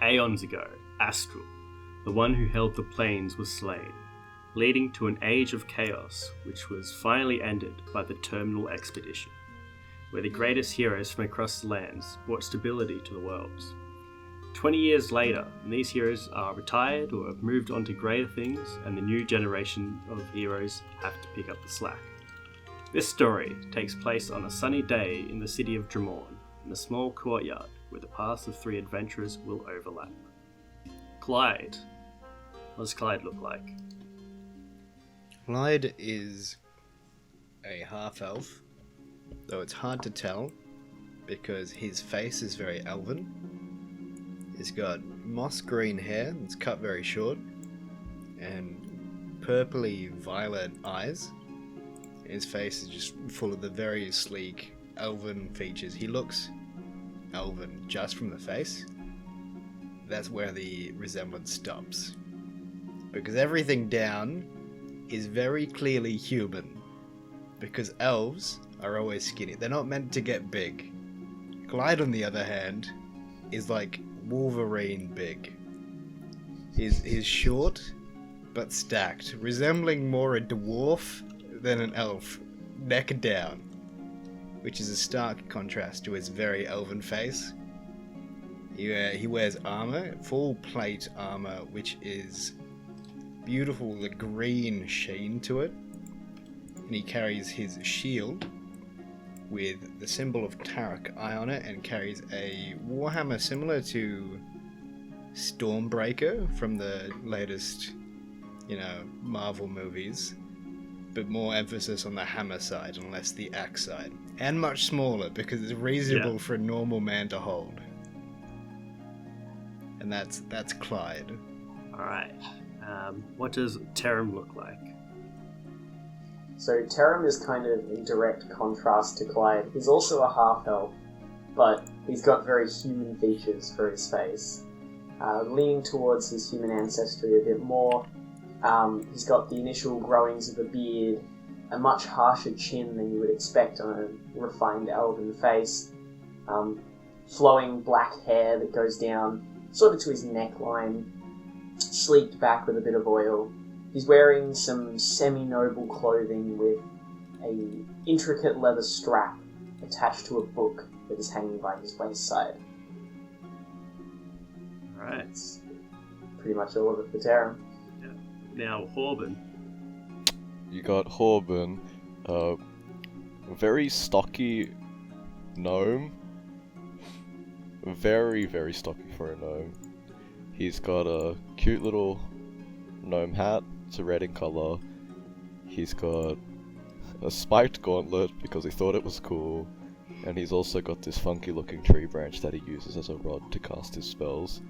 Aeons ago, Astral, the one who held the planes, was slain, leading to an age of chaos which was finally ended by the Terminal Expedition, where the greatest heroes from across the lands brought stability to the worlds. 20 years later, these heroes are retired or have moved on to greater things, and the new generation of heroes have to pick up the slack. This story takes place on a sunny day in the city of Dremorn, in a small courtyard where the paths of three adventurers will overlap. Clyde. What does Clyde look like? Clyde is a half-elf, though it's hard to tell because his face is very elven. He's got moss green hair that's cut very short and purpley violet eyes. His face is just full of the very sleek elven features. He looks elven just from the face. That's where the resemblance stops, because everything down is very clearly human, because elves are always skinny. They're not meant to get big. Clyde, on the other hand, is like Wolverine big. He's short but stacked, resembling more a dwarf than an elf, neck down, which is a stark contrast to his very elven face. He wears armor, full plate armor, which is beautiful, the green sheen to it, and he carries his shield with the symbol of Tarak Eye on it, and carries a warhammer similar to Stormbreaker from the latest, Marvel movies, but more emphasis on the hammer side and less the axe side, and much smaller because it's reasonable for a normal man to hold. And that's Clyde. Alright. What does Terem look like? So Terem is kind of in direct contrast to Clyde. He's also a half-elf, but he's got very human features for his face. Leaning towards his human ancestry a bit more. He's got the initial growings of a beard, a much harsher chin than you would expect on a refined elven face, flowing black hair that goes down sort of to his neckline, sleeked back with a bit of oil. He's wearing some semi-noble clothing with a intricate leather strap attached to a book that is hanging by his waist side. Alright. That's pretty much all of it for Terem. Yeah. Now, Horben. You got Horben, a very stocky gnome. Very, very stocky for a gnome. He's got a cute little gnome hat. It's a red in colour. He's got a spiked gauntlet because he thought it was cool. And he's also got this funky looking tree branch that he uses as a rod to cast his spells.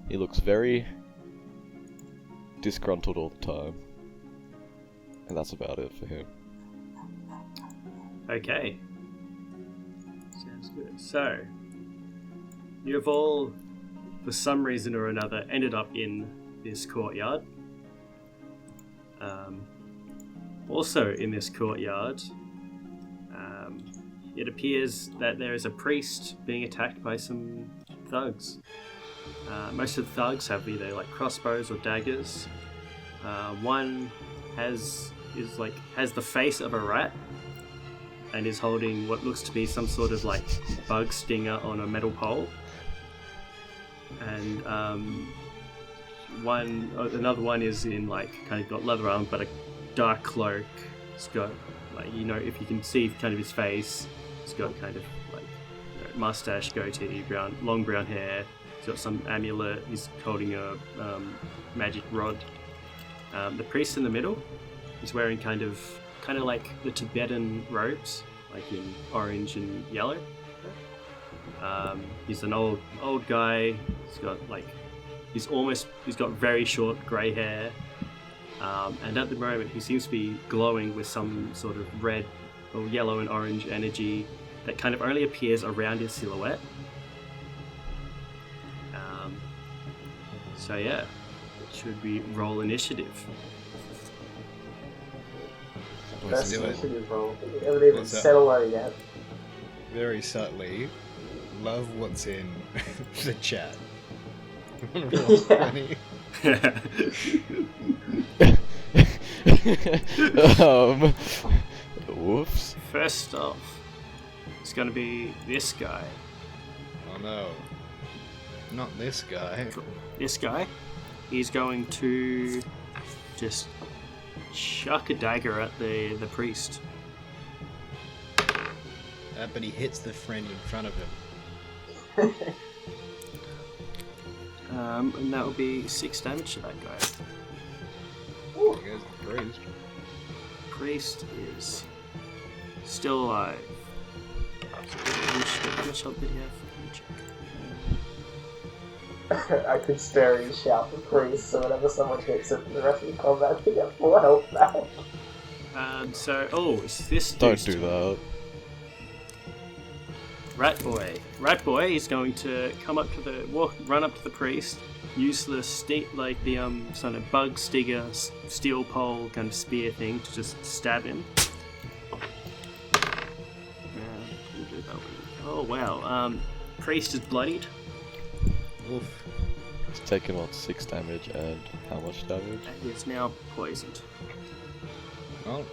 He looks very disgruntled all the time. And that's about it for him. Okay. Sounds good. So, you've all, for some reason or another, ended up in this courtyard. Also in this courtyard, it appears that there is a priest being attacked by some thugs. Most of the thugs have either like crossbows or daggers. One has the face of a rat and is holding what looks to be some sort of like bug stinger on a metal pole. And another one is in like kind of got leather armor but a dark cloak. It's got like, if you can see kind of his face, it's got kind of like mustache, goatee, long brown hair. He's got some amulet. He's holding a magic rod. The priest in the middle is wearing kind of like the Tibetan robes, like in orange and yellow. He's an old guy. He's got very short grey hair, and at the moment he seems to be glowing with some sort of red or yellow and orange energy that kind of only appears around his silhouette. So yeah, should we roll initiative? Let's First do it. initiative roll. We haven't even settled on it yet. Very subtly, love what's in the chat. Funny. Whoops. First off, it's gonna be this guy. Oh no. Not this guy. This guy. He's going to just chuck a dagger at the priest. But he hits the friend in front of him. And that will be 6 damage to that guy. There goes the priest. Priest is still alive. How much health did he have? Let me check. I could spare you shout the priest, so whenever someone hits it for the rest of the combat, they get 4 health back. It's this dude. Don't do that. Rat Boy is going to come up to run up to the priest, use the sort of bug stinger, steel pole kind of spear thing to just stab him. Oh wow, priest is bloodied. Oof. It's taken 6 damage and how much damage? And he is now poisoned. Well,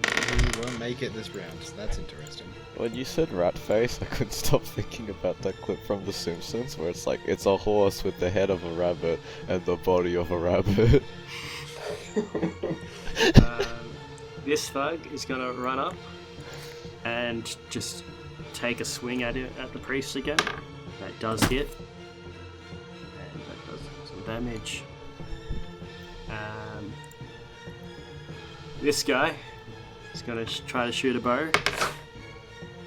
he won't make it this round, so that's interesting. When you said rat face, I couldn't stop thinking about that clip from The Simpsons where it's like, it's a horse with the head of a rabbit and the body of a rabbit. This thug is going to run up and just take a swing at the priest again. That does hit. And that does some damage. This guy is going to try to shoot a bow.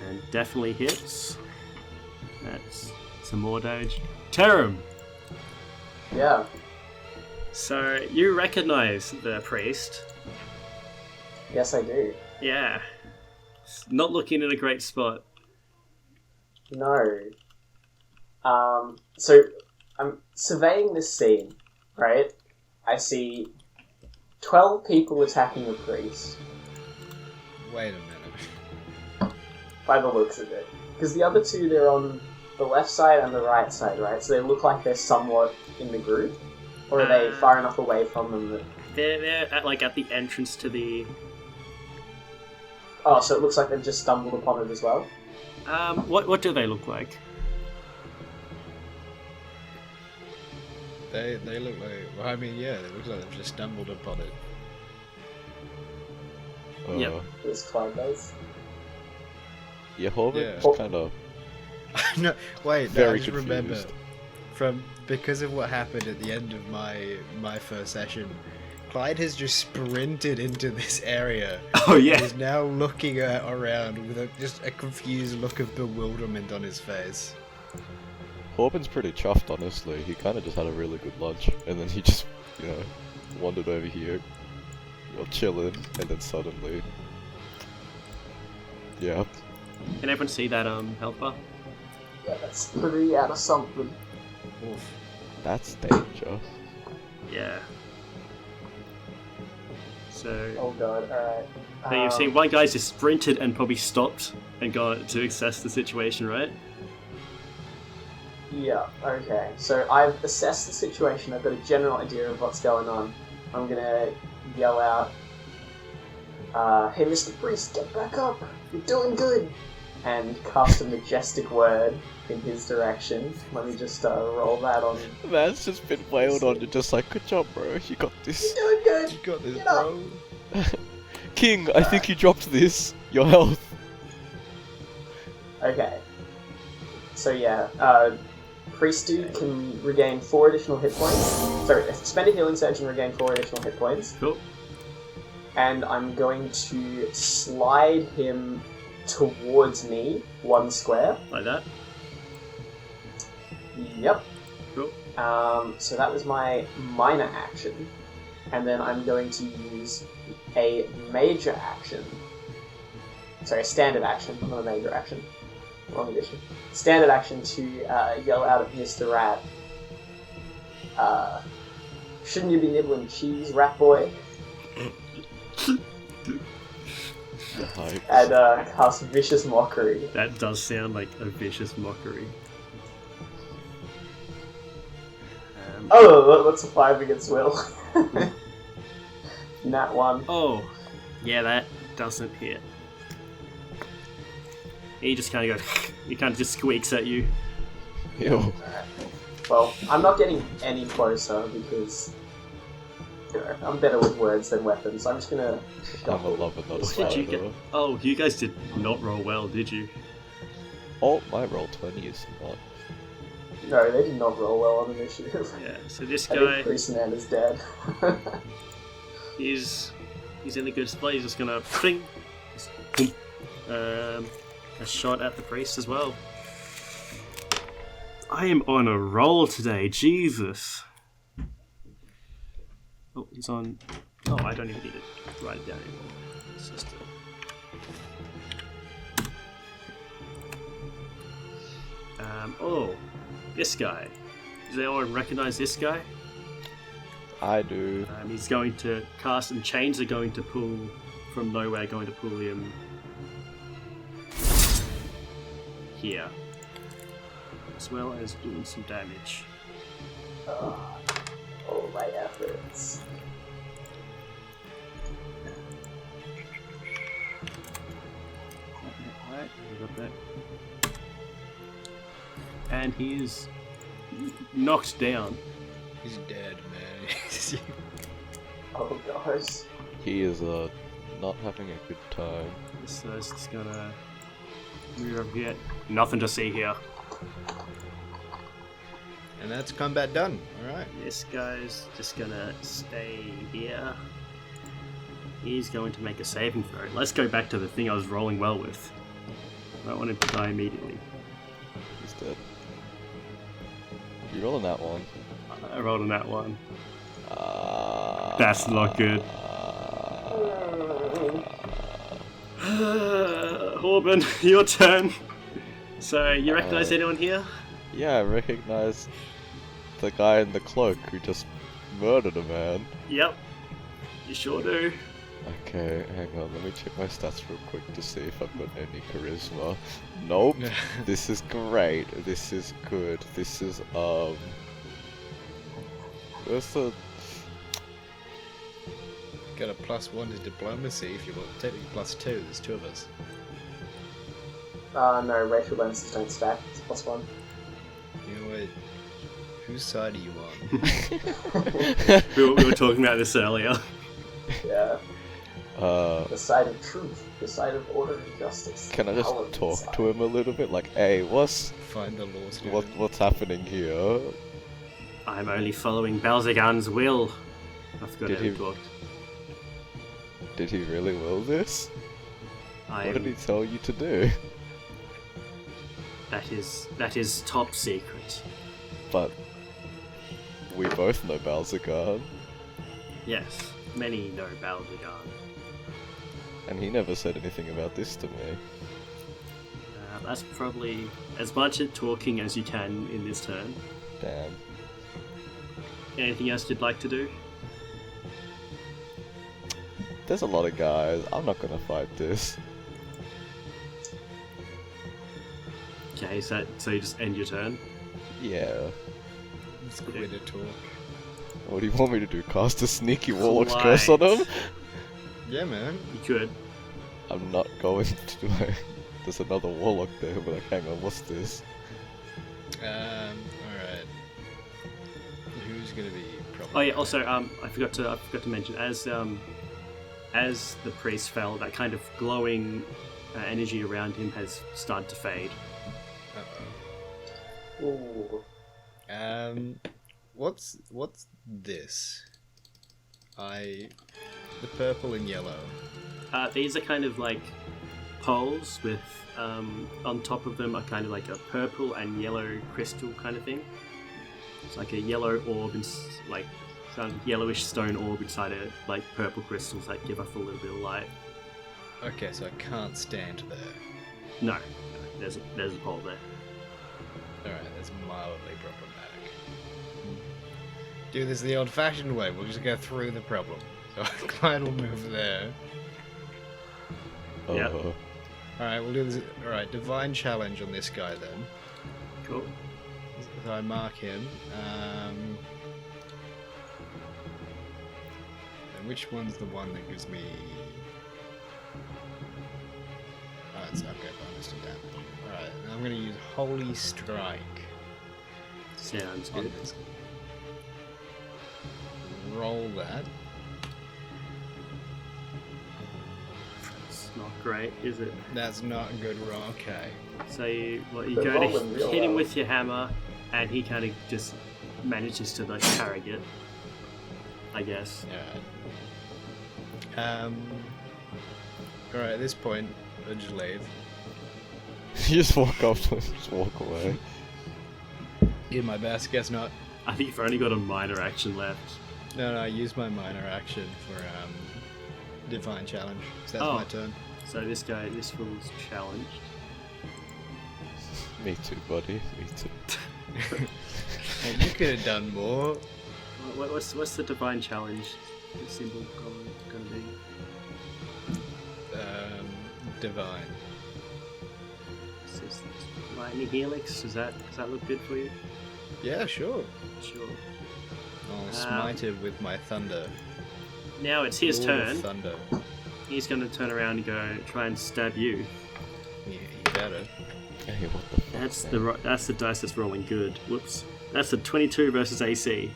And definitely hits. That's some more damage. Terum! Yeah. So, you recognize the priest. Yes, I do. Yeah. Not looking in a great spot. No. So, I'm surveying this scene, right? I see 12 people attacking the priest. Wait a minute. By the looks of it. Because the other two, they're on the left side and the right side, right? So they look like they're somewhat in the group? Or are they far enough away from them that... They're at the entrance to the... Oh, so it looks like they've just stumbled upon it as well? What do they look like? They look like... Well, I mean, yeah, they look like they've just stumbled upon it. Yep. This Clyde does. Yeah, Horvath Yeah. is kind of No, wait, no, very I just confused. remember because of what happened at the end of my first session, Clyde has just sprinted into this area. Oh yeah. He's now looking around with just a confused look of bewilderment on his face. Corbin's pretty chuffed, honestly. He kind of just had a really good lunch, and then he just, wandered over here, you're chilling, and then suddenly, yeah. Can everyone see that health bar? Yeah, that's 3 out of something. Oof. That's danger. Yeah. So... Oh god, alright. So you've seen one guy just sprinted and probably stopped and got to assess the situation, right? Yeah, okay. So I've assessed the situation, I've got a general idea of what's going on. I'm gonna yell out, hey Mr. Priest, get back up! You're doing good! And cast a majestic word in his direction. Let me just roll that on. Man's just been wailed on. You're just like, good job, bro. You got this. You're doing good! You got this, Get up. bro. King, I think you dropped this. Your health. Okay. So yeah, Priest Dude can regain 4 additional hit points. Sorry, spend a healing surge and regain 4 additional hit points. Cool. And I'm going to slide him towards me 1 square. Like that? Yep. Cool. So that was my minor action. And then I'm going to use a major action. Sorry, a standard action, not a major action. Wrong edition. Standard action to yell out at Mr. Rat. Shouldn't you be nibbling cheese, rat boy? Yikes. And cast Vicious Mockery. That does sound like a vicious mockery. Oh, that's a 5 against Will. Nat 1. Oh, yeah, that doesn't hit. He just kind of goes. He kind of just squeaks at you. Ew. Alright. Well, I'm not getting any closer because I'm better with words than weapons. I'm just gonna. I'm a lover, not a What did you get? fighter. Oh, you guys did not roll well, did you? Oh, my roll 20 is not. No, they did not roll well on initiative. Yeah. So this I guy, think Priest Man is dead. he's in a good spot. He's just gonna ping, a shot at the priest as well. I am on a roll today, Jesus. Oh, he's on. Oh, I don't even need to write it down anymore. It's just. Oh, this guy. Does anyone recognize this guy? I do. He's going to cast, and chains are going to pull from nowhere, going to pull him here, as well as doing some damage. All my efforts. Right, we got that. And he is knocked down. He's dead, man. Oh gosh. He is not having a good time. So it's just gonna move over here. Nothing to see here. And that's combat done. Alright. This guy's just gonna stay here. He's going to make a saving throw. Let's go back to the thing I was rolling well with. I don't want him to die immediately. He's dead. You rolling that one? I rolled on that one. That's not good. Horben, your turn. So, you recognize anyone here? Yeah, I recognize the guy in the cloak who just murdered a man. Yep. You sure do. Okay, hang on, let me check my stats real quick to see if I've got any charisma. Nope. This is great. This is good. This is, where's the... Got a +1 to diplomacy if you want. Technically +2, there's 2 of us. No, racial bonuses don't stack. It's +1. You know what? Whose side are you on? We were talking about this earlier. Yeah. The side of truth. The side of order and justice. Can I just Paladin talk side. to him a little bit? Like, hey, what's Find the law student. what's happening here? I'm only following Balzagan's will. I forgot Did how he he- talked. Did he really will this? What did he tell you to do? That is top secret. But we both know Balzagan, Yes, many know Balzagan. and he never said anything about this to me. That's probably as much at talking as you can in this turn. Damn. Anything else you'd like to do? There's a lot of guys. I'm not gonna fight this. Okay, so you just end your turn. Yeah. Let's quit a talk. What do you want me to do? Cast a sneaky warlock's Quite. curse on him? Yeah, man. You could. I'm not going to do it. There's another warlock there, but like, hang on, what's this? Alright. Who's gonna be probably... Oh yeah. Also, I forgot to mention as the priest fell, that kind of glowing energy around him has started to fade. Uh-oh. Ooh. What's this? The purple and yellow. These are kind of like poles with on top of them are kind of like a purple and yellow crystal kind of thing. It's like a yellow orb and like kind of yellowish stone orb inside it, like purple crystals that give off a little bit of light. Okay, so I can't stand there. No, there's a pole there. Alright, that's mildly problematic. Do this the old-fashioned way, we'll just go through the problem. So Clyde will move there. Yep. Alright, we'll do this. Alright, Divine Challenge on this guy then. Cool. So I mark him. which one's the one that gives me... Oh, it's okay, bonus to damage. Alright, I'm gonna use Holy Strike. Sounds on good. this. Roll that. It's not great, is it? That's not a good roll. Okay. So you go They're to rolling real hit him well. with your hammer, and he kind of just manages to like parry it, I guess. Alright. Alright, at this point, I'll just leave. You just walk up to him, just walk away. Did my best, guess not. I think you've only got a minor action left. No, I used my minor action for Divine Challenge. So that's my turn. So this fool's challenged. Me too, buddy. Me too. Hey, you could have done more. What's the divine challenge? The symbol gonna be? Divine. Is this lightning helix? Does that look good for you? Yeah, sure. Sure. I'll smite it with my thunder. Now it's his Lord of turn. Thunder. He's going to turn around and go try and stab you. Yeah, you better. Hey, what the fuck? That's the dice that's rolling good. Whoops. That's a 22 versus AC.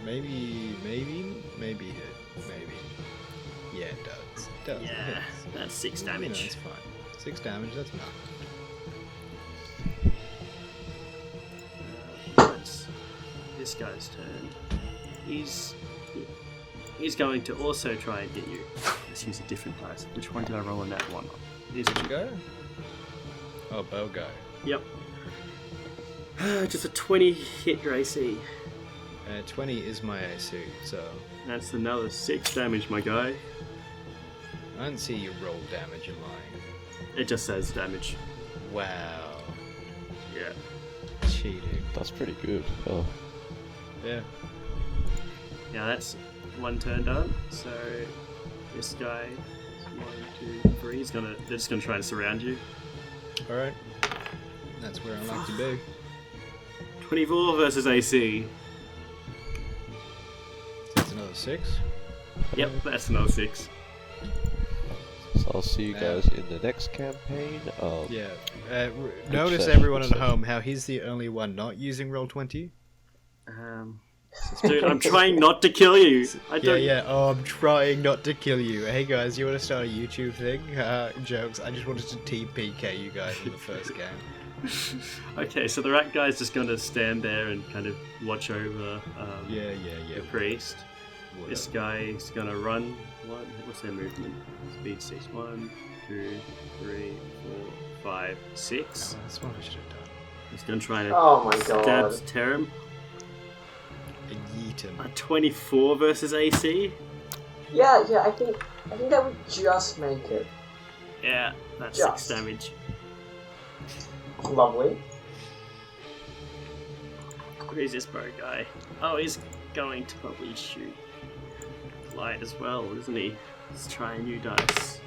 Maybe hit. Maybe. Yeah, it does. It does. It Yeah, hits. that's 6 You know, damage. it's fine. 6 damage, that's not. It's this guy's turn. He's going to also try and hit you. Let's use a different dice. Which one did I roll on that one? Here's Which guy? Oh, bow guy. Yep. Just a 20 hit your AC. 20 is my AC, so That's another 6 damage, my guy. I don't see you roll damage in mine. It just says damage. Wow. Yeah. Cheating. That's pretty good. Oh. Yeah. Now that's one turn done. So this guy, 1, 2, 3. They're just gonna try to surround you. Alright. That's where I like to be. 24 versus AC. That's another 6. Yep, that's another 6. So I'll see you guys in the next campaign. Yeah. Notice session, everyone good at home how he's the only one not using Roll20. Dude, I'm trying not to kill you. I don't. Yeah. Oh, I'm trying not to kill you. Hey guys, you want to start a YouTube thing? Jokes. I just wanted to TPK you guys in the first game. Okay, so the rat guy's just gonna stand there and kind of watch over Yeah. the priest. Whatever. This guy is gonna run. What's their movement? Speed 6. 1, 2, 3, 4, 5, 6. Oh, that's what I should have done. He's gonna try to Oh my stab god. Terum. Yeet him. A 24 versus AC. Yeah, I think that would just make it. Yeah, that's Just. 6 damage. Lovely. Who's this bow guy? Oh, he's going to probably shoot light as well, isn't he? Let's try a new dice.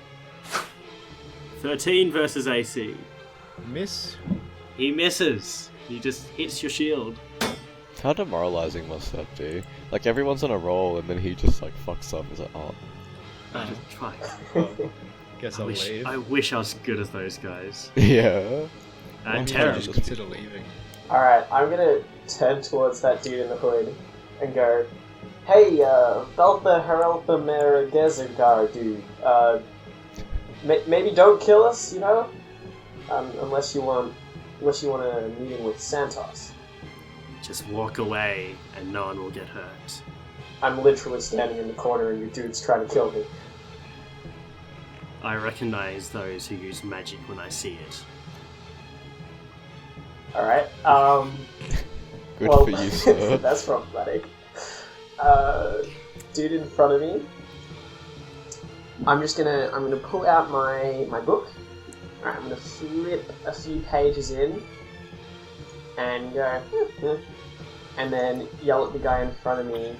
13 versus AC. Miss? He misses. He just hits your shield. How demoralizing must that be? Like everyone's on a roll and then he just like fucks up. He's like, oh. I just try. Guess I'll leave. I wish I was good as those guys. Yeah. I'll Terum. just consider leaving. Alright, I'm gonna turn towards that dude in the hood and go, hey, Beltha Heraltha Meragezigar dude, maybe don't kill us, you know? Unless you want a meeting with Santos. Just walk away and no one will get hurt. I'm literally standing in the corner and your dude's trying to kill me. I recognize those who use magic when I see it. Alright, Good well, for you, sir. that's problematic. Dude in front of me. I'm gonna pull out my book. Alright, I'm gonna flip a few pages in and go, and then yell at the guy in front of me.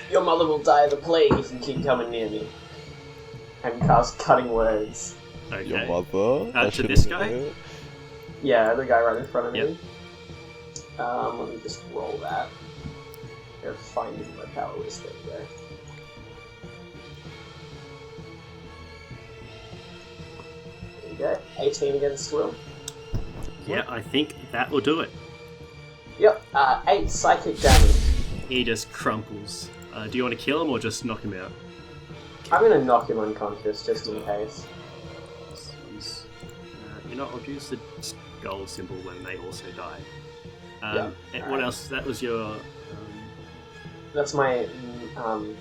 Your mother will die of the plague if you keep coming near me. And cast Cutting Words. Okay. Your mother? To this guy? Yeah, the guy right in front of Yep. me. Let me just roll that. They're finding my power list there. There you go. 18 against will. Yeah, I think that will do it. Yep, 8 psychic damage. He just crumples. Do you want to kill him or just knock him out? I'm gonna knock him unconscious just in case. You know, I'll use the skull symbol when they also die. And what alright. else? That was your That's my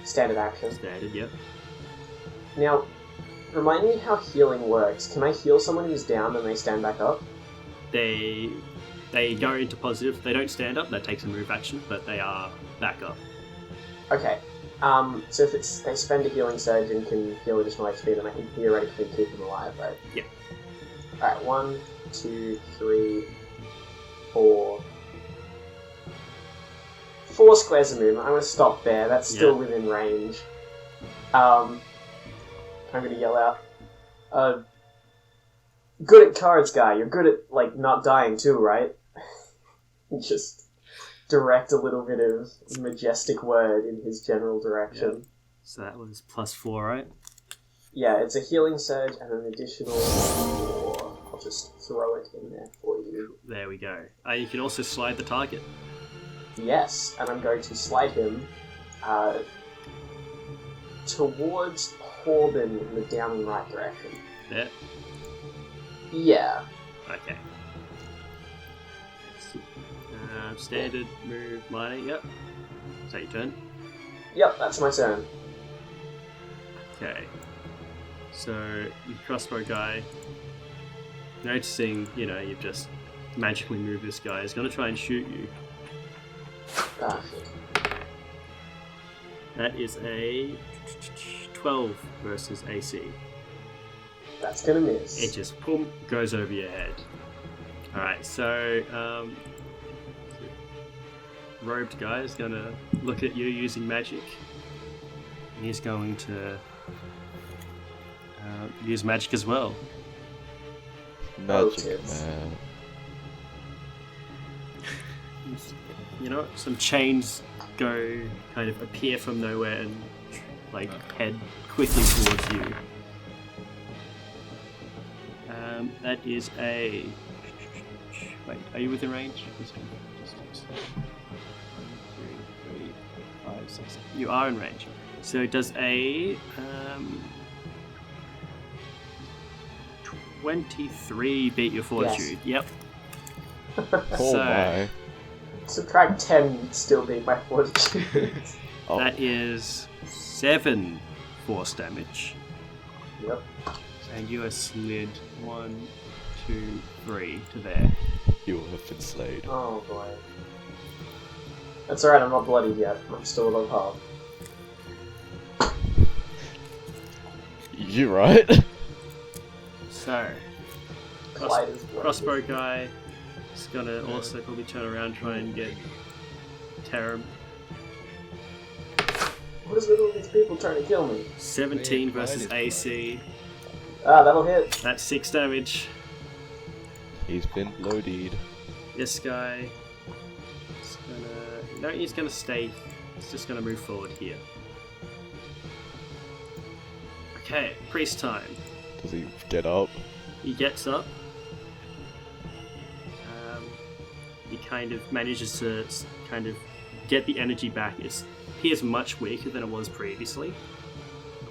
standard action. standard, yeah. Now, remind me how healing works. Can I heal someone who's down and they stand back up? They go into positive. They don't stand up. That takes a move action, but they are back up. Okay. So if they spend a healing surge and can heal additional HP, then I can theoretically keep them alive, right? Yeah. Alright, 1, 2, 3, 4. 4 squares of movement. I'm going to stop there. That's still within range. I'm going to yell out, good at cards, guy. You're good at, like, not dying too, right? Just direct a little bit of majestic word in his general direction. Yeah. So that was +4, right? Yeah, it's a healing surge and an additional 4. I'll just throw it in there for you. There we go. You can also slide the target. Yes, and I'm going to slide him towards Corbin in the down and right direction. There. Yeah. Okay. Standard move minor. Yep. Is that your turn? Yep, that's my turn. Okay. So, the crossbow guy, noticing, you've just magically moved this guy, is going to try and shoot you. Ah, shit. That is a 12 versus AC. That's gonna miss. It just, boom, goes over your head. Alright, so, robed guy is going to look at you using magic. And he's going to use magic as well. Magic, man. Some chains kind of appear from nowhere and head quickly towards you. That is a... Wait, are you within range? 1, 2, 3, 4, 5, 6. You are in range. So it does a 23 beat your fortitude. Yes. Yep. Oh So- my. Subtract 10, still beat my fortitude. Oh, That is 7 force damage. Yep. And you are slid 1, 2, 3 to there. you have been slayed. Oh boy. That's alright, I'm not bloodied yet. I'm still above half. You right? So, Clyde is bloodied. crossbow guy is gonna also probably turn around and try and get Tarum. What is with all these people trying to kill me? 17 Yeah, versus Clyde is AC. Ah, that'll hit. That's 6 damage. He's been loaded. This guy is gonna... No, he's gonna stay. He's just gonna move forward here. Okay, priest time. Does he get up? He gets up. He kind of manages to kind of get the energy back. He is much weaker than it was previously.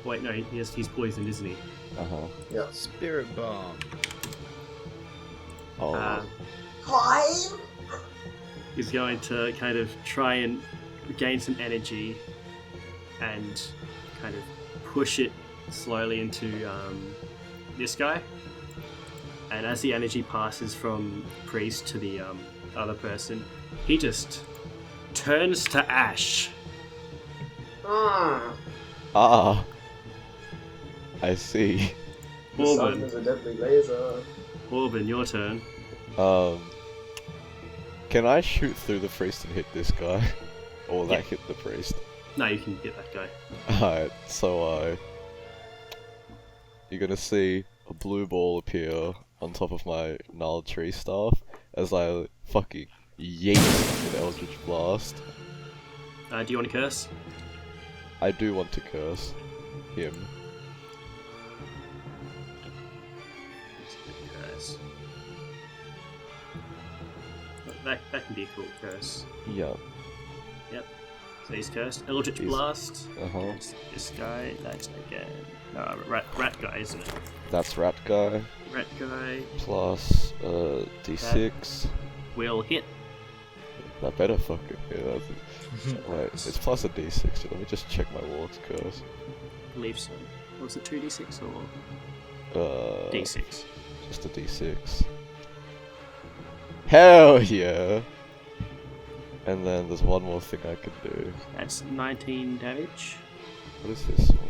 Wait, no, he's poisoned, isn't he? Uh-huh. Spirit bomb. Oh. Clyde? He's going to kind of try and gain some energy and kind of push it slowly into this guy. And as the energy passes from priest to the other person, he just turns to ash. Ah. I see. The sun Orban, is a deadly laser. Orban, your turn. Can I shoot through the priest and hit this guy? Or will that hit the priest? No, you can get that guy. Alright, so you're gonna see a blue ball appear on top of my gnarled tree staff as I fucking yeet with Eldritch Blast. Do you want to curse? I do want to curse him. Curse. That can be a cool curse. Yeah. Yep. So he's cursed. Eldritch Blast. Uh-huh. This guy. That's again. No, rat guy, isn't it? That's Rat Guy. Rat guy Plus, D6. will hit. That better fucking hit. Wait, it's plus a D6. Let me just check my Warlock's Curse. I believe so. Was it 2d6 or d6? Just a D6. Hell yeah! And then there's one more thing I can do. That's 19 damage. What is this one?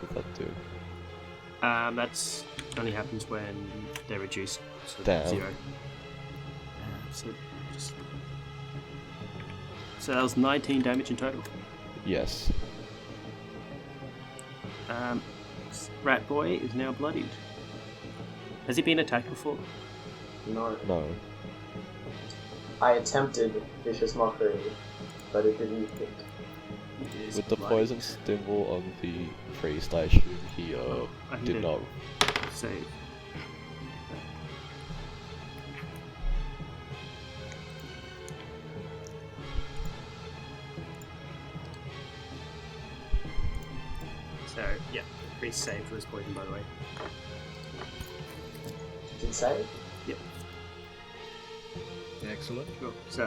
What does that do? That's only happens when they're reduced to Damn. 0. So that was 19 damage in total. Yes. Rat Boy is now bloodied. Has he been attacked before? No. No. I attempted Vicious Mockery, but it didn't hit. He is With the bloodied. poison symbol on the priest, I assume he I did did. not. Save. So, yeah, the priest saved for his poison, by the way. Did it save? Yep. Excellent. Cool. So,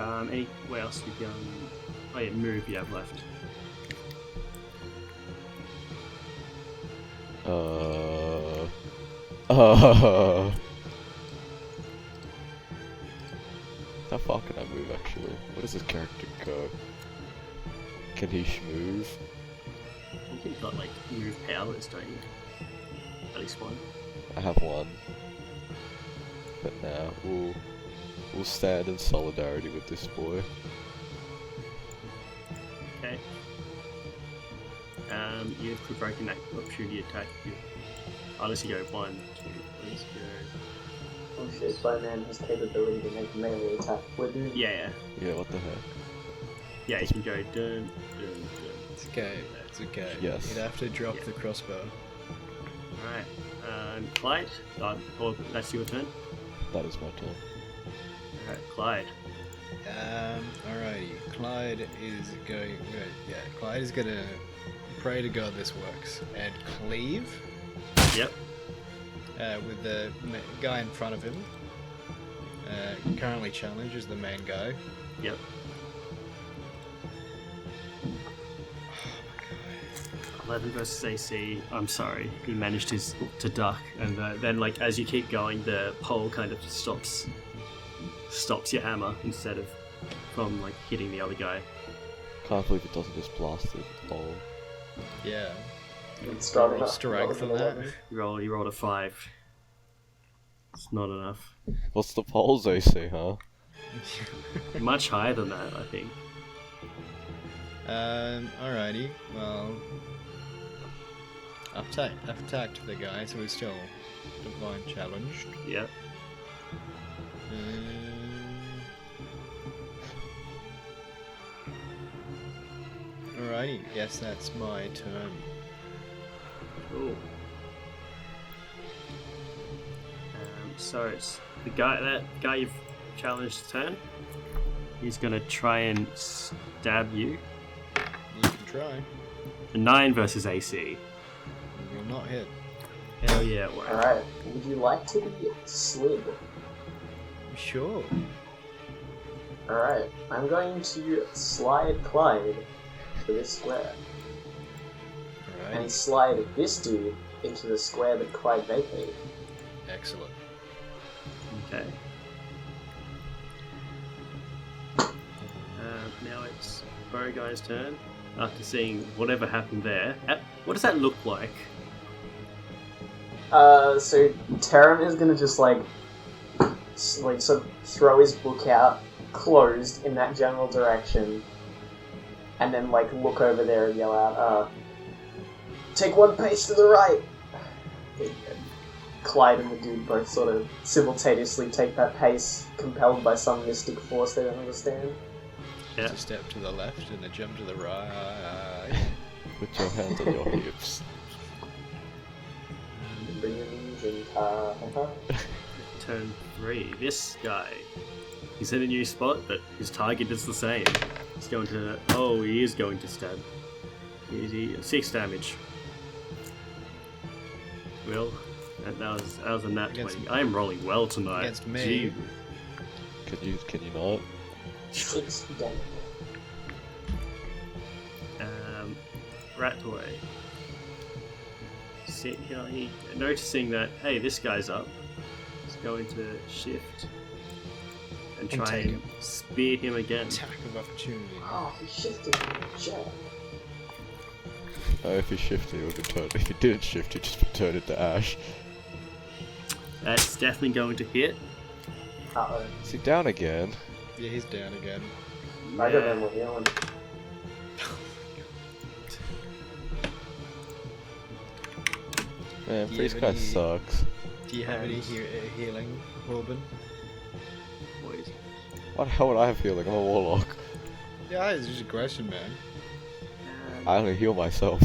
what else have you done? Oh yeah, move you have left. How far can I move actually? Where does this character go? Can he move? I think you've got like move powers, don't you? At least one. I have one. But now we'll stand in solidarity with this boy. Okay. You've provoked an opportunity attack. Unless you go 1, 2, let's go. Oh shit, Bowman has capability to make melee attack. We're doing. Yeah. Yeah, what the heck? Yeah, you can go dun. It's okay. It's okay. Yes. You'd have to drop Yeah. the crossbow. Alright. Clyde? Or that's your turn? That is my turn. Alright, Clyde. Alrighty. Clyde is going. Yeah, Clyde is gonna pray to God this works and cleave. Yep. With the guy in front of him. Currently challenged as the main guy. Yep. 11 versus AC. I'm sorry, he managed to duck, and then like as you keep going, the pole kind of stops your hammer instead of from like hitting the other guy. Can't believe it doesn't just blast it. Oh. Yeah. Strong Roll enough. strength on that. You rolled a 5. It's not enough. What's the pole's AC, huh? Much higher than that, I think. Alrighty. Well, I've attacked the guy, so he's still divine challenged. Yep. Alrighty, guess that's my turn. Cool. So it's that guy you've challenged turn. He's gonna try and stab you. You can try. A 9 versus AC. You will not hit. Hell yeah, it won't. Alright, would you like to be slid? Sure. Alright, I'm going to slide Clyde to this square. And Alright. slide this dude into the square that Clyde vacated. Excellent. Okay. Now it's Beauregard's turn. After seeing whatever happened there, what does that look like? So Taram is gonna just like sort of throw his book out, closed in that general direction, and then like look over there and yell out, "Take 1 pace to the right." Clyde and the dude both sort of simultaneously take that pace, compelled by some mystic force they don't understand. Yeah. A step to the left and a jump to the right. Put your hands on your hips. Bring your knees in. Turn 3. This guy. He's in a new spot, but his target is the same. He's going to... Oh, he is going to stab. 6 damage. Well, that was a nat 20. I am rolling well tonight. Against me. Gee. Can you not? 6 damage. Rat boy. Noticing that, hey, this guy's up. He's going to shift and try take and him. spear him again. Attack of opportunity. Oh, he shifted. Jack. Oh, if he shifted, it would return. If he didn't shift, he'd just return it to ash. That's definitely going to hit. Uh-oh. Is he down again? Yeah, he's down again. I got them with healing. Man, Do you Freeze have guy any- sucks. Do you have any healing, Corbin? Boys. Why the hell would I have healing? I'm a warlock. Yeah, it's just a question, man. I only heal myself.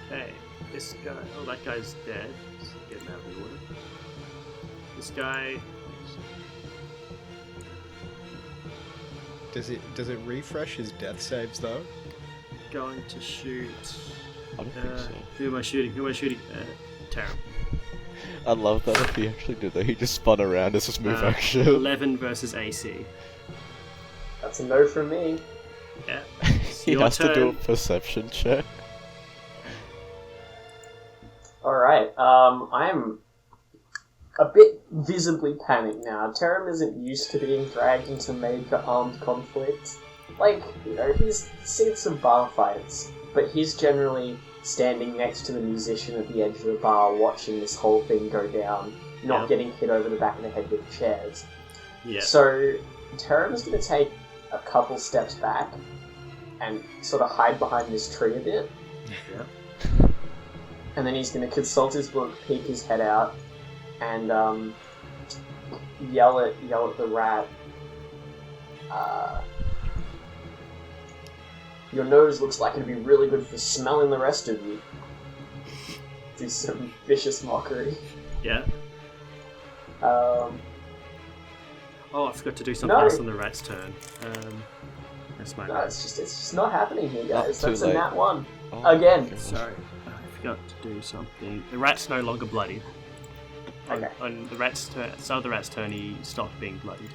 Hey, this guy. Oh, that guy's dead. Just get him out of the water. This guy. Does it refresh his death saves though? Going to shoot. I don't think so. Who am I shooting? Taram. I love that if he actually did that, he just spun around as his move action. 11 versus AC. That's a no from me. Yeah. He Your has to do a turn. perception check. Alright, I'm a bit visibly panicked now. Taram isn't used to being dragged into major armed conflict. Like, you know, he's seen some bar fights, but he's generally standing next to the musician at the edge of the bar watching this whole thing go down, not Yep. getting hit over the back of the head with chairs. Yeah. So, Taram's going to take a couple steps back and sort of hide behind this tree a bit. Yeah. And then he's going to consult his book, peek his head out, and yell at the rat. Your nose looks like it'd be really good for smelling the rest of you. Do some vicious mockery. Yeah. Oh, I forgot to do something No. else on the rat's turn. That's my No, bad. it's just not happening here, guys. Not too That's a late. nat 1. Oh, Again. gosh. Sorry, I forgot to do something. The rat's no longer bloodied. Okay. On the rat's turn, start of the rat's turn, he stopped being bloodied.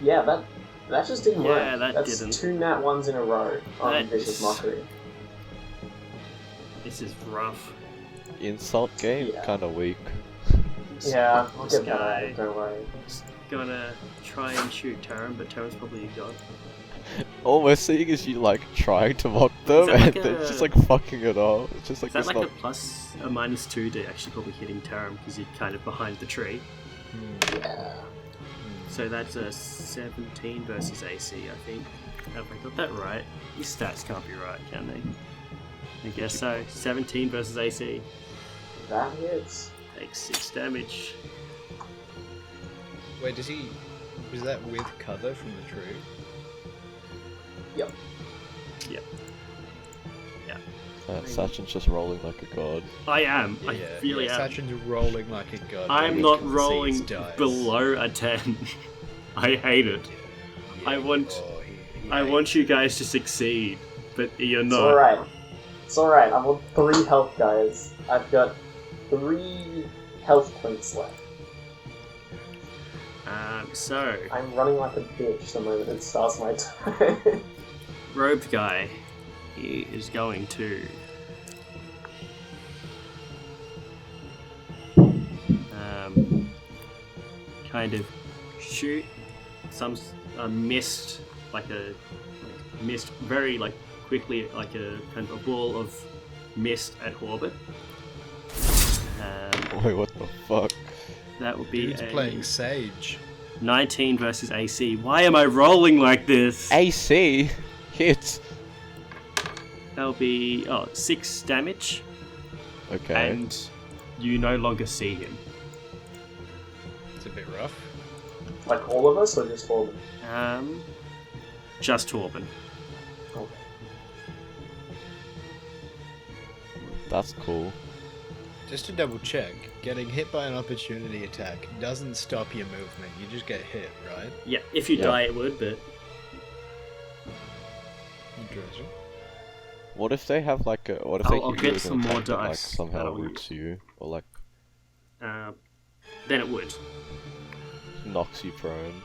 Yeah, that just didn't work. Yeah, that That's didn't. 2 nat 1s in a row on That vicious is- mockery. This is rough. Insult game? Yeah. Kinda weak. Yeah, I'll This get that guy out, don't worry. is gonna try and shoot Taram, but Taram's probably a god. All we're seeing is you like trying to mock them Is that and like then a- just like fucking it off. It's just like Is that it's like not. a plus, a -2 to actually probably hitting Taram because you're kind of behind the tree? Yeah. So that's a 17 versus AC, I think. Have I got that right? These stats can't be right, can they? I guess so. 17 versus AC. That hits. Takes 6 damage. Wait, was that with cover from the tree? Yep. Sachin's just rolling like a god. I am. I really am. Sachin's rolling like a god. I'm but not he rolling concedes dice. below a 10. I hate it. Yeah, I want- oh, he I want you guys to succeed, but you're It's not. alright. It's alright, I'm on 3 health, guys. I've got 3 health points left. So, I'm running like a bitch the moment it starts my turn. robed guy, he is going to kind of shoot some mist, like a mist very like quickly, like a kind of a ball of mist at Orbit. Wait, what the fuck? That would be Dude's a playing Sage. 19 versus AC. Why am I rolling like this? AC hits. That'll be 6 damage. Okay. and you no longer see him. It's a bit rough. Like all of us, or just Torben? Just Torben. Okay. That's cool. Just to double check, getting hit by an opportunity attack doesn't stop your movement. You just get hit, right? Yeah, if you Yeah. die, it would, but Interesting. What if they have like a? What if they I'll hit you get with an some more attack that, like dice. somehow That'll roots you, or like then it would. knocks you prone?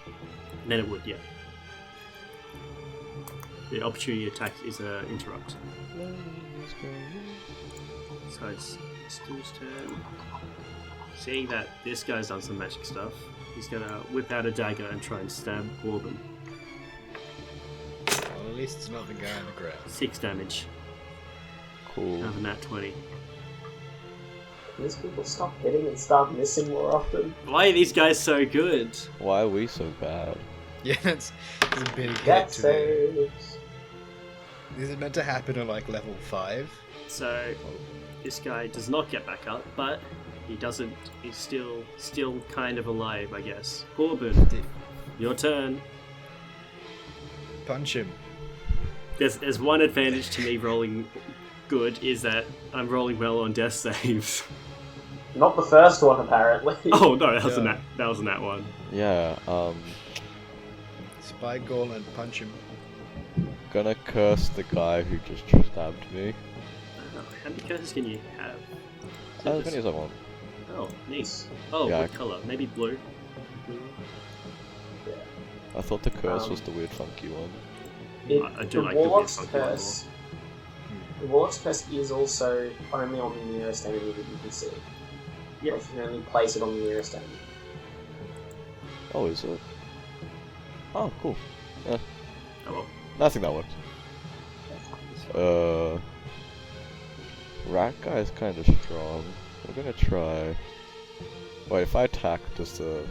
Then it would, yeah. The opportunity attack is a interrupt. So it's Stu's turn. Seeing that this guy's done some magic stuff, he's gonna whip out a dagger and try and stab Corbin. Well, at least it's not the guy on the ground. 6 damage. Cool. Have a nat 20. These people stop hitting and start missing more often. Why are these guys so good? Why are we so bad? Yeah, that's a big hit That to me. saves. Is it meant to happen on like level 5? So this guy does not get back up, but he doesn't. He's still kind of alive, I guess. Corbin, your turn. Punch him. There's one advantage to me rolling good is that I'm rolling well on death saves. Not the first one, apparently. Oh no, that was Yeah. that was a nat one. Yeah. Spy goal and punch him. Gonna curse the guy who just stabbed me. How many curses can you have? As many as I want. Oh, neat. Oh, Yeah, what colour? Maybe blue. Yeah. I thought the curse was the weird funky one. I do the like the weird Warlock's funky one curse. The Warlock's curse is also only on the nearest enemy that you can see. Yeah. Like, you can only place it on the nearest enemy. Oh, is it? Oh, cool. Oh well. I think that worked. Rat guy is kind of strong. I'm gonna try. Wait, if I attack, does the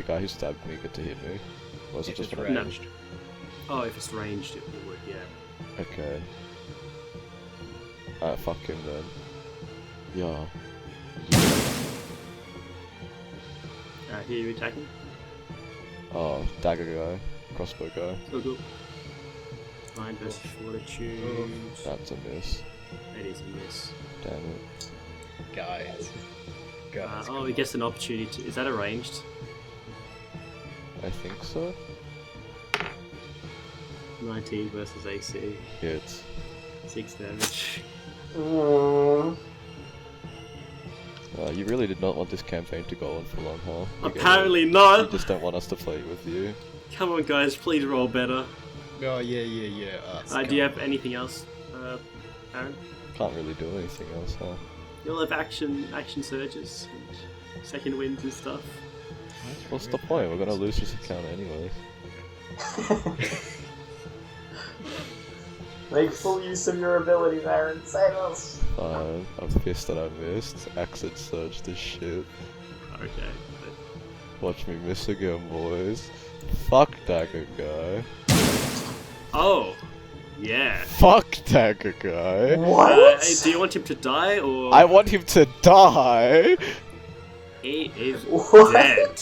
guy who stabbed me get to hit me? Or is it If just it's when I- ranged. Oh, if it's ranged, it would. Yeah. Okay. Alright, fuck him then. Yeah. Who are you attacking? Oh, dagger guy. Crossbow guy. Oh, good. Mind versus fortitude. That's a miss. That is a miss. Damn it. Guys. Guys. Oh, he gets an opportunity to. Is that arranged? I think so. 19 versus AC. Hits. 6 damage. You really did not want this campaign to go on for long, huh? You get Apparently it. You not! just don't want us to play with you. Come on, guys, please roll better. Oh, yeah. Do you have anything else, Aaron? Can't really do anything else, huh? You'll have action surges, and second winds and stuff. What's the point? We're gonna lose this account anyways. Make full use of your abilities, Aaron. Save us. Fine. I'm pissed that I missed. Accent surge this shit. Okay. Watch me miss again, boys. Fuck dagger guy. Oh! Yeah. Fuck dagger guy. What? Do you want him to die, or...? I want him to die. He is What? dead.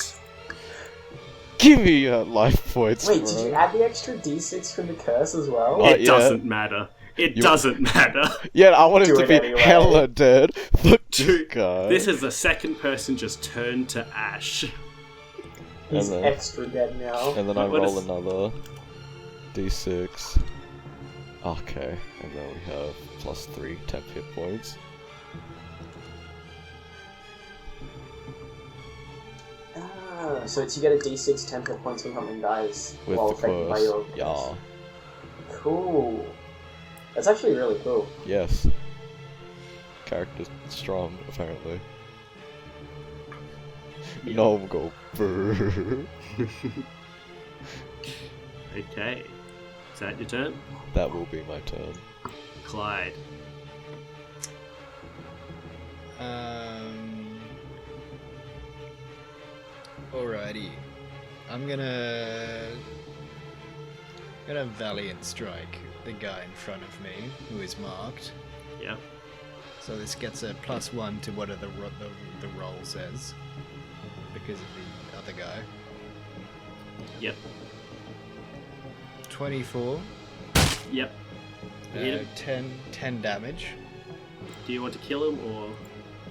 Give me your life points, Wait, bro. did you add the extra d6 from the curse as well? What? It yeah. doesn't matter. It You- doesn't matter. Yeah, I want him Do to it be anyway. hella dead. Fuck this Dude, guy. this is the second person just turned to ash. He's And then- extra dead now. And then I What roll is- another d6. Okay, and then we have +3 temp hit points. Ah, so it's you get a d6 temp hit points when something dies With while the affected by curse. your Yeah. Cool. That's actually really cool. Yes. Character's strong, apparently. No, go brrr. Okay. Is that your turn? That will be my turn. Clyde. Alrighty. I'm gonna Valiant Strike the guy in front of me, who is marked. Yeah. So this gets a +1 to whatever the roll says. Because of the other guy. Yep. 24. Yep. Hit him. 10 damage. Do you want to kill him or?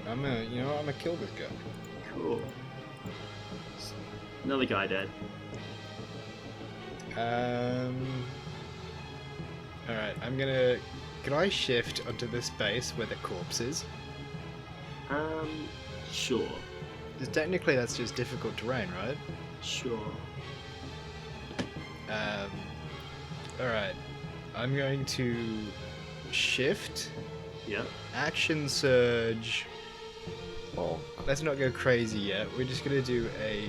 I'm gonna kill this guy. Cool. Another guy dead. Alright, I'm gonna... Can I shift onto the space where the corpse is? Sure. Because technically that's just difficult terrain, right? Sure. Alright. I'm going to shift, Yep. action surge. Oh, Let's not go crazy yet. We're just gonna do a...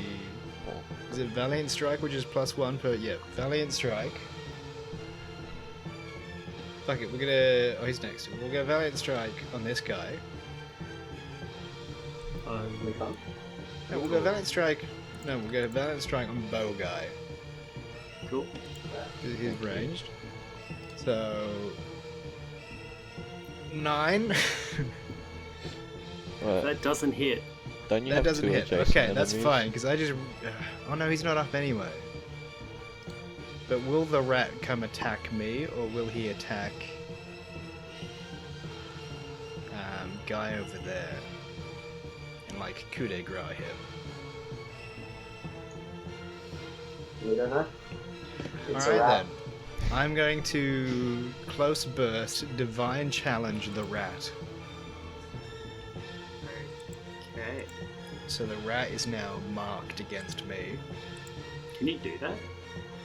Is it Valiant Strike, which is +1 per... Yeah, Valiant Strike. Fuck it, we're gonna... Oh, he's next. We'll go Valiant Strike on this guy. We can't. No, we'll go Valiant Strike... No, we'll go Valiant Strike on Bow Guy. Cool. Because he's ranged. So... 9? right. That doesn't hit. Don't you That have doesn't two hit. adjacent Okay, that's enemies? fine, because I just... Oh no, he's not up anyway. But will the rat come attack me, or will he attack... guy over there? And like, coup de grace him? We don't know. It's a Alright rat. then. I'm going to close burst, divine challenge the rat. Okay. So the rat is now marked against me. Can you do that?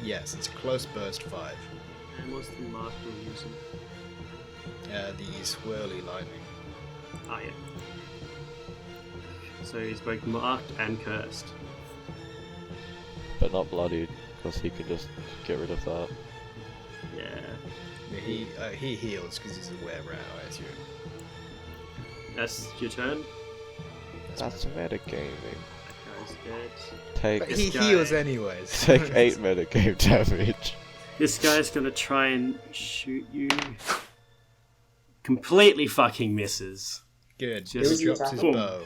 Yes, it's close burst 5. And what's the mark we're using? The swirly lightning. Ah, yeah. So he's both marked and cursed. But not bloodied, because he can just get rid of that. Yeah. He heals because he's a were rat, I assume. That's your turn. That's metagaming. That guy's dead. Take But This he guy- heals anyways. take 8 metagame damage. This guy's gonna try and shoot you. Completely fucking misses. Good. Just He drops his boom. bow.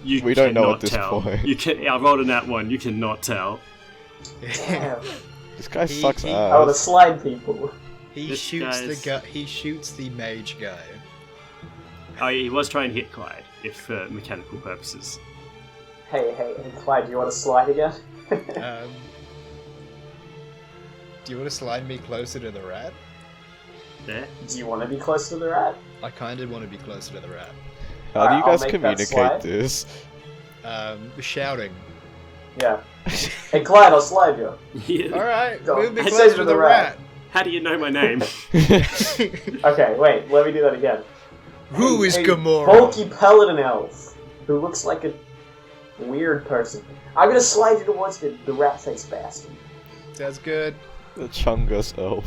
You We don't know cannot at this tell. point. You can. I rolled a nat 1. You cannot tell. Damn. This guy He- sucks he- Oh, the ass. slide people. He This shoots guy's- the he shoots the mage guy. Oh, yeah, he was trying to hit Clyde, if for mechanical purposes. Hey, Clyde, do you want to slide again? Do you want to slide me closer to the rat? There. Do you want to be close to the rat? I kind of want to be closer to the rat. How do you Alright, I'll guys make that communicate slide. this? Shouting. Yeah. Hey, Clyde, I'll slide you. Yeah. Alright, Go. move me I said closer to to the the rat. rat. How do you know my name? Okay, wait, let me do that again. Who is A Gamora? bulky paladin elf who looks like a weird person. I'm gonna slide you towards the rat face bastard. Sounds good. The Chungus elf.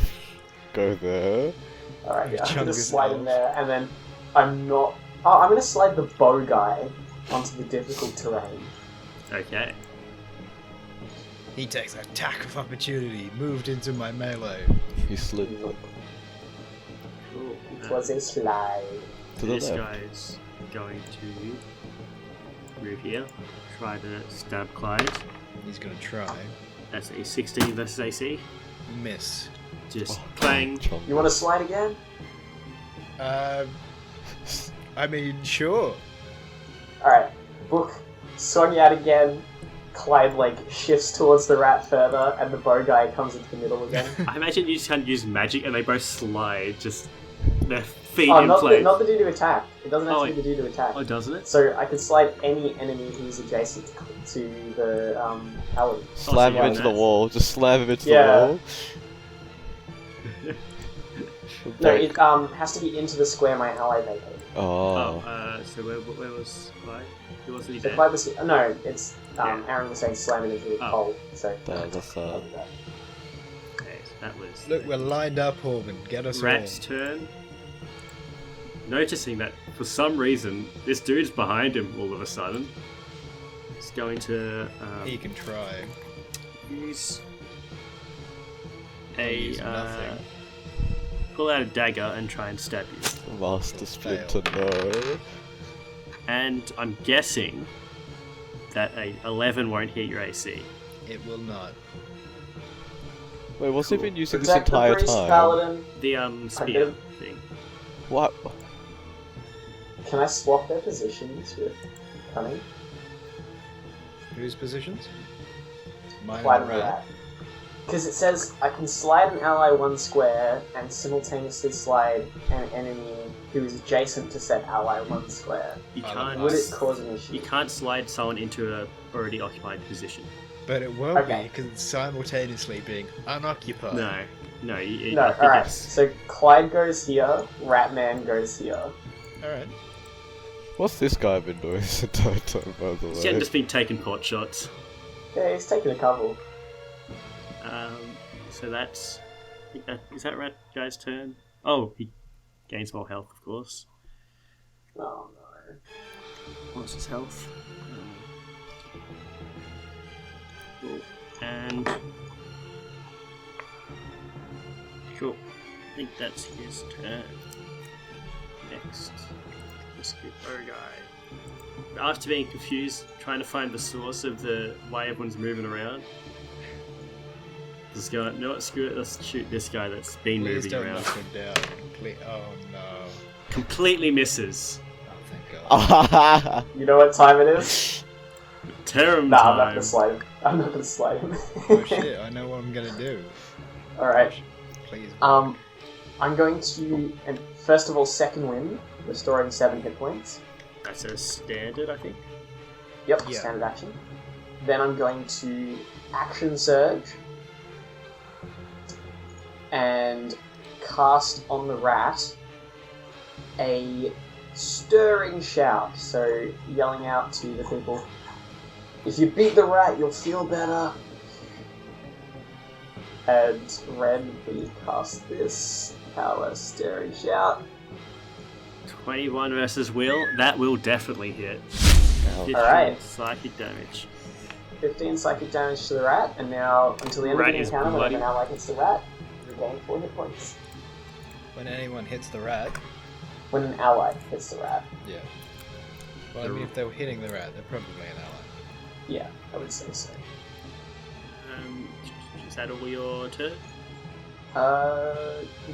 Go there. Alright, yeah, I'm gonna Chungus slide in elf. there, and then I'm gonna slide the bow guy onto the difficult terrain. Okay. He takes attack of opportunity, moved into my melee. He slid Cool. It was a slide. to the This left. guy's going to move here, try to stab Clyde. He's gonna try. That's a 16 versus AC. Miss. Just Oh, clang. Chungus. You want to slide again? I mean, sure. Alright, book, swung out again. Clyde, shifts towards the rat further, and the bow guy comes into the middle again. I imagine you just kind of use magic and they both slide, just their feet Oh, in not place. the dude to attack. It doesn't have Oh, to be the dude to attack. Oh, doesn't it? So I can slide any enemy who's adjacent to the paladin. Slam so him yeah, into the that's- wall. Just slam him into Yeah. the wall. No, it has to be into the square my ally vacated. Oh. So where was Clyde? He wasn't he So there? Clyde was no, it's Yeah. Aaron was saying slam it into the Oh. hole. So That's I'll do that. Okay, so that was Look, we're lined up, Horban. Get us Rat's turn. Noticing that for some reason this dude's behind him all of a sudden. He's going to all. He can try. use Use a nothing. pull out a dagger and try and stab you. Master Splinter, no. And I'm guessing that a 11 won't hit your AC. It will not. Wait, what's he been using this Protect the entire priest, time? Paladin. The spear thing. What? Can I swap their positions with cunning? Whose positions? Mine Slide and the rat. rat. Because it says I can slide an ally 1 square and simultaneously slide an enemy who is adjacent to said ally 1 square. You I can't. Would it cause an issue? You can't slide someone into a already occupied position. But it won't Okay. be, because it's simultaneously being unoccupied. No. No. No, alright. So Clyde goes here, Ratman goes here. Alright. What's this guy been doing this entire time, by the He's way? just been taking pot shots. Yeah, he's taking a couple. So that's... Is that Rat Guy's turn? Oh, he gains more health, of course. Oh no. What's his health? Cool. And... Cool. I think that's his turn. Next. Let's get our guy. After being confused, trying to find the source of the why everyone's moving around. This guy, no, screw it, let's shoot this guy that's been Please moving don't around. knock him down. Oh no. Completely misses. Oh, thank God. You know what time it is? Terram Nah, I'm not time. gonna slide him. I'm not gonna slide him. Oh shit, I know what I'm gonna do. Alright. Please. I'm going to, and first of all, second wind, restoring 7 hit points. That's a standard, I think. Yep, Yeah. standard action. Then I'm going to action surge and cast on the rat a stirring shout. So yelling out to the people, if you beat the rat, you'll feel better. And Red, we cast this power stirring shout. 21 versus Will. That will definitely hit. Ow. 15 Alright. psychic damage. 15 psychic damage to the rat, and now until the end Rat of the is encounter, bloody. whenever an ally hits the rat, regain 4 hit points. When anyone hits the rat. When an ally hits the rat. Yeah. Well, I mean, if they were hitting the rat, they're probably an ally. Yeah, I would say so. Is that all your turn?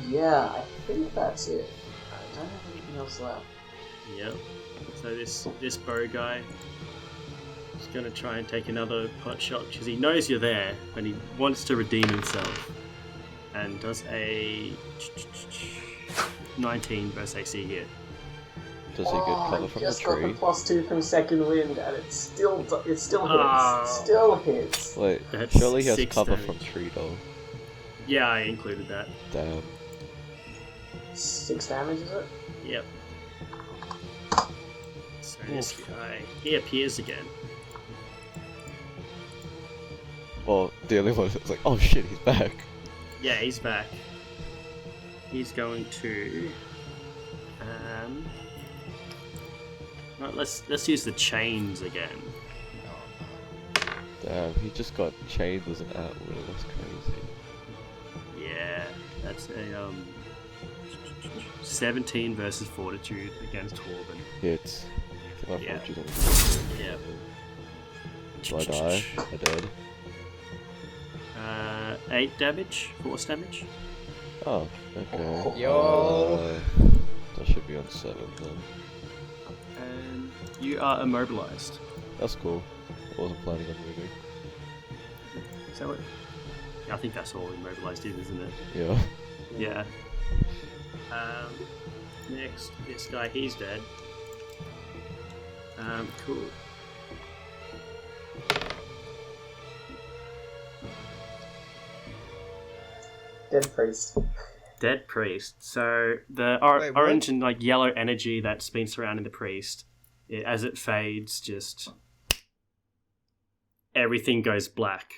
Yeah, I think that's it. I don't have anything else left. Yep. So this bow guy is going to try and take another pot shot because he knows you're there, but he wants to redeem himself. And does a 19 versus AC hit. Does he get cover from the just got the tree? +2 from second wind, and it still hits. Oh. Still hits. Wait, That's surely he has 6 cover damage. from tree though. Yeah, I included that. Damn. 6 damage, is it? Yep. So this guy, he appears again. Well, the only one was like, oh shit, he's back. Yeah, he's back. He's going to. Right, let's use the chains again. Damn, he just got chained as an at-will, that's crazy. Yeah, that's a 17 versus Fortitude against Torben. Hits. My Yeah. fortune's on Yeah. Do I die? I did. 8 damage, force damage. Oh, okay. Yo. That should be on 7 then. And you are immobilized. That's cool. I wasn't planning on moving. Is that what? Yeah, I think that's all immobilized is, isn't it? Yeah. Yeah. Next, this guy, he's dead. Cool. Dead priest. Dead priest. So the Wait, what? orange and like yellow energy that's been surrounding the priest, as it fades, just everything goes black.